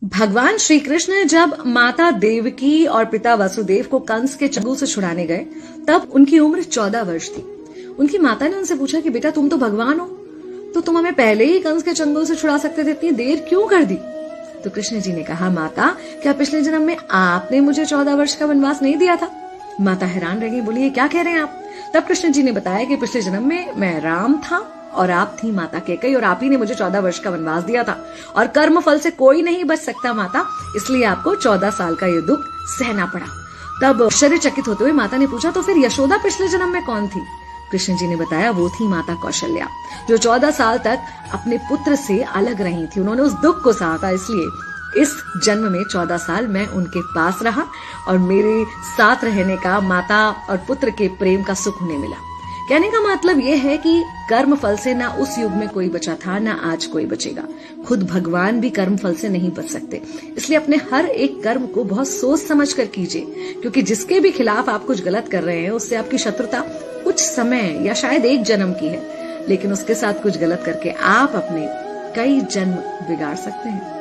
भगवान श्री कृष्ण जब माता देवकी और पिता वसुदेव को कंस के चंगुल से छुड़ाने गए, तब उनकी उम्र 14 वर्ष थी। उनकी माता ने उनसे पूछा कि बेटा तुम तो भगवान हो, तो तुम हमें पहले ही कंस के चंगुल से छुड़ा सकते थे, इतनी देर क्यों कर दी? तो कृष्ण जी ने कहा, माता क्या पिछले जन्म में आपने मुझे 14 वर्ष का वनवास नहीं दिया था? माता हैरान रह गई, बोली ये क्या कह रहे हैं आप? तब कृष्ण जी ने बताया कि पिछले जन्म में मैं राम था और आप थी माता कैकेयी, और आप ही ने मुझे 14 वर्ष का वनवास दिया था, और कर्म फल से कोई नहीं बच सकता माता, इसलिए आपको 14 साल का ये दुख सहना पड़ा। तब आश्चर्यचकित होते हुए माता ने पूछा, तो फिर यशोदा पिछले जन्म में कौन थी? कृष्ण जी ने बताया, वो थी माता कौशल्या, जो 14 साल तक अपने पुत्र से अलग रही थी। उन्होंने उस दुख को सहा था, इसलिए इस जन्म में 14 साल मैं उनके पास रहा और मेरे साथ रहने का, माता और पुत्र के प्रेम का सुख उन्हें मिला। कहने का मतलब यह है कि कर्म फल से ना उस युग में कोई बचा था, ना आज कोई बचेगा। खुद भगवान भी कर्म फल से नहीं बच सकते, इसलिए अपने हर एक कर्म को बहुत सोच समझ कर कीजिए, क्योंकि जिसके भी खिलाफ आप कुछ गलत कर रहे हैं, उससे आपकी शत्रुता कुछ समय या शायद एक जन्म की है, लेकिन उसके साथ कुछ गलत करके आप अपने कई जन्म बिगाड़ सकते हैं।